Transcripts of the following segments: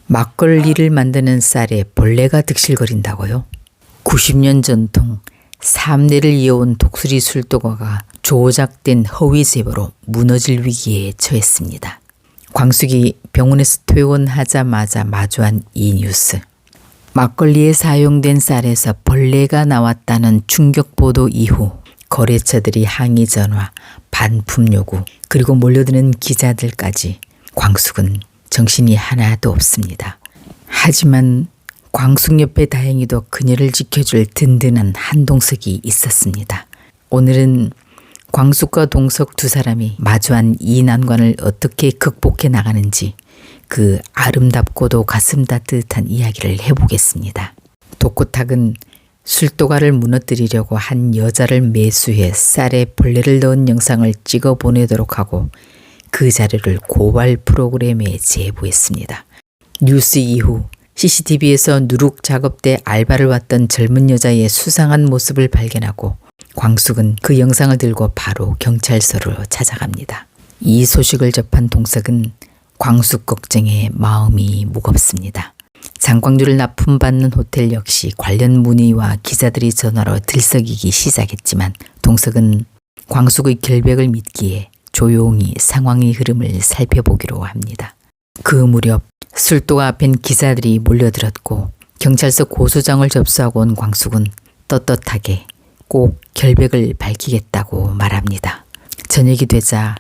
막걸리를 만드는 쌀에 벌레가 득실거린다고요? 90년 전통 3대를 이어온 독수리 술도가가 조작된 허위 제보로 무너질 위기에 처했습니다. 광숙이 병원에서 퇴원하자마자 마주한 이 뉴스. 막걸리에 사용된 쌀에서 벌레가 나왔다는 충격 보도 이후 거래처들이 항의 전화, 반품 요구, 그리고 몰려드는 기자들까지 광숙은 정신이 하나도 없습니다. 하지만 광숙 옆에 다행히도 그녀를 지켜줄 든든한 한동석이 있었습니다. 오늘은 광숙과 동석 두 사람이 마주한 이 난관을 어떻게 극복해 나가는지 그 아름답고도 가슴 따뜻한 이야기를 해보겠습니다. 독고탁은 술도가를 무너뜨리려고 한 여자를 매수해 쌀에 벌레를 넣은 영상을 찍어 보내도록 하고 그 자료를 고발 프로그램에 제보했습니다. 뉴스 이후 CCTV에서 누룩 작업대 알바를 왔던 젊은 여자의 수상한 모습을 발견하고 광숙은 그 영상을 들고 바로 경찰서로 찾아갑니다. 이 소식을 접한 동석은 광숙 걱정에 마음이 무겁습니다. 장광주를 납품받는 호텔 역시 관련 문의와 기자들이 전화로 들썩이기 시작했지만 동석은 광숙의 결백을 믿기에 조용히 상황의 흐름을 살펴보기로 합니다. 그 무렵 술도가 앞엔 기자들이 몰려들었고 경찰서 고소장을 접수하고 온 광숙은 떳떳하게 꼭 결백을 밝히겠다고 말합니다. 저녁이 되자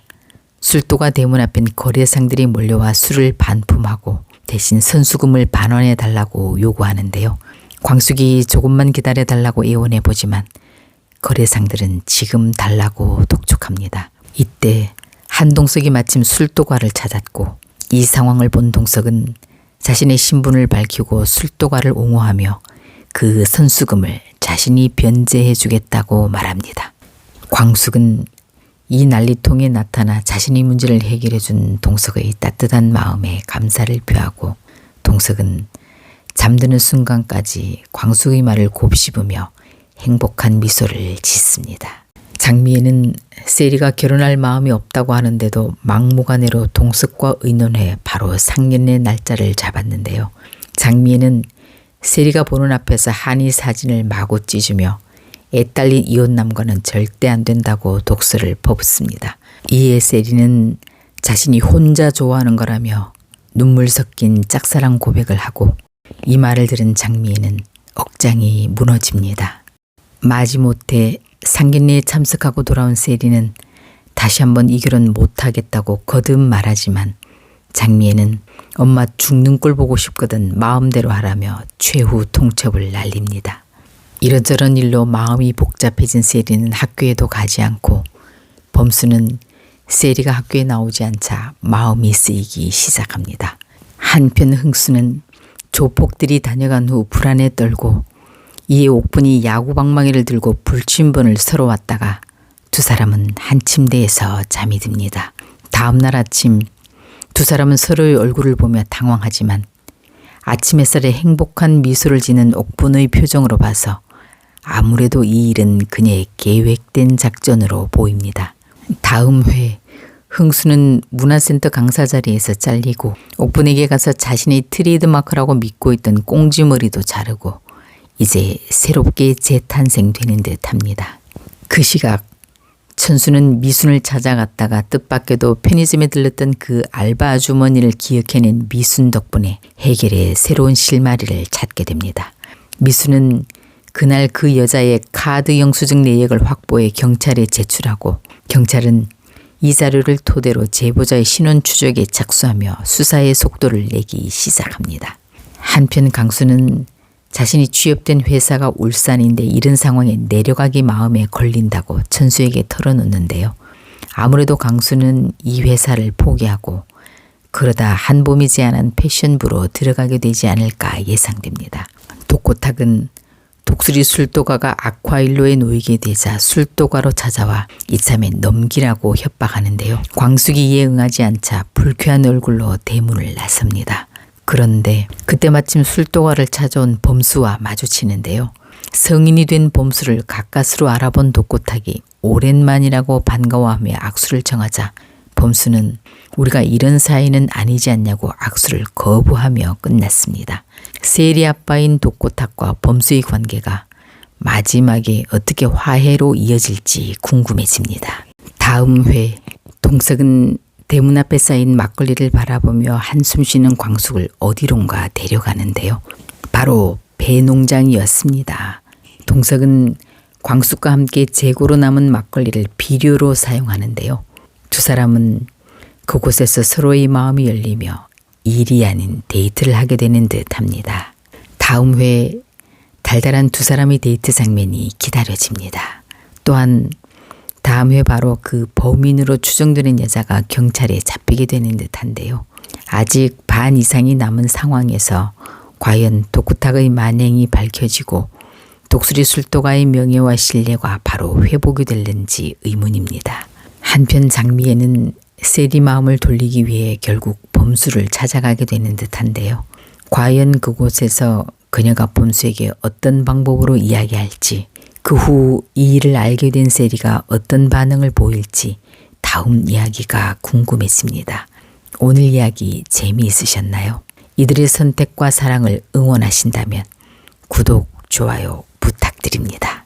술도가 대문 앞엔 거래상들이 몰려와 술을 반품하고 대신 선수금을 반환해 달라고 요구하는데요. 광숙이 조금만 기다려 달라고 애원해 보지만 거래상들은 지금 달라고 독촉합니다. 이때 한동석이 마침 술도가를 찾았고 이 상황을 본 동석은 자신의 신분을 밝히고 술도가를 옹호하며 그 선수금을 자신이 변제해 주겠다고 말합니다. 광숙은 이 난리통에 나타나 자신의 문제를 해결해 준 동석의 따뜻한 마음에 감사를 표하고 동석은 잠드는 순간까지 광숙의 말을 곱씹으며 행복한 미소를 짓습니다. 장미애는 세리가 결혼할 마음이 없다고 하는데도 막무가내로 동석과 의논해 바로 상견례 날짜를 잡았는데요. 장미애는 세리가 보는 앞에서 한이 사진을 마구 찢으며 애딸린 이혼남과는 절대 안 된다고 독서를 퍼붓습니다. 이에 세리는 자신이 혼자 좋아하는 거라며 눈물 섞인 짝사랑 고백을 하고 이 말을 들은 장미애는 억장이 무너집니다. 마지못해 상견례에 참석하고 돌아온 세리는 다시 한번 이 결혼 못하겠다고 거듭 말하지만 장미애는 엄마 죽는 꼴 보고 싶거든 마음대로 하라며 최후 통첩을 날립니다. 이런저런 일로 마음이 복잡해진 세리는 학교에도 가지 않고 범수는 세리가 학교에 나오지 않자 마음이 쓰이기 시작합니다. 한편 흥수는 조폭들이 다녀간 후 불안에 떨고 이에 옥분이 야구방망이를 들고 불침번을 서로 왔다가 두 사람은 한 침대에서 잠이 듭니다. 다음 날 아침 두 사람은 서로의 얼굴을 보며 당황하지만 아침 햇살에 행복한 미소를 지는 옥분의 표정으로 봐서 아무래도 이 일은 그녀의 계획된 작전으로 보입니다. 다음 회 흥수는 문화센터 강사 자리에서 잘리고 옥분에게 가서 자신의 트레이드마크라고 믿고 있던 꽁지머리도 자르고 이제 새롭게 재탄생되는 듯합니다. 그 시각 천수는 미순을 찾아갔다가 뜻밖에도 편의점에 들렀던 그 알바 아주머니를 기억해낸 미순 덕분에 해결의 새로운 실마리를 찾게 됩니다. 미순은 그날 그 여자의 카드 영수증 내역을 확보해 경찰에 제출하고 경찰은 이 자료를 토대로 제보자의 신원 추적에 착수하며 수사의 속도를 내기 시작합니다. 한편 강수는 자신이 취업된 회사가 울산인데 이런 상황에 내려가기 마음에 걸린다고 천수에게 털어놓는데요. 아무래도 강수는 이 회사를 포기하고 그러다 한봄이 제안한 패션부로 들어가게 되지 않을까 예상됩니다. 독고탁은 독수리 술도가가 악화일로에 놓이게 되자 술도가로 찾아와 이참에 넘기라고 협박하는데요. 광숙이 이에 응하지 않자 불쾌한 얼굴로 대문을 나섭니다. 그런데 그때 마침 술도가를 찾아온 범수와 마주치는데요. 성인이 된 범수를 가까스로 알아본 독고탁이 오랜만이라고 반가워하며 악수를 청하자 범수는 우리가 이런 사이는 아니지 않냐고 악수를 거부하며 끝났습니다. 세리 아빠인 독고탁과 범수의 관계가 마지막에 어떻게 화해로 이어질지 궁금해집니다. 다음 회 동석은 대문 앞에 쌓인 막걸리를 바라보며 한숨 쉬는 광숙을 어디론가 데려가는데요. 바로 배농장이었습니다. 동석은 광숙과 함께 재고로 남은 막걸리를 비료로 사용하는데요. 두 사람은 그곳에서 서로의 마음이 열리며 일이 아닌 데이트를 하게 되는 듯합니다. 다음 회에 달달한 두 사람의 데이트 장면이 기다려집니다. 또한 다음 회 바로 그 범인으로 추정되는 여자가 경찰에 잡히게 되는 듯한데요. 아직 반 이상이 남은 상황에서 과연 독구탁의 만행이 밝혀지고 독수리 술도가의 명예와 신뢰가 바로 회복이 될는지 의문입니다. 한편 장미애는 세리 마음을 돌리기 위해 결국 범수를 찾아가게 되는 듯한데요. 과연 그곳에서 그녀가 범수에게 어떤 방법으로 이야기할지, 그 후 이 일을 알게 된 세리가 어떤 반응을 보일지 다음 이야기가 궁금해집니다. 오늘 이야기 재미있으셨나요? 이들의 선택과 사랑을 응원하신다면 구독, 좋아요 부탁드립니다.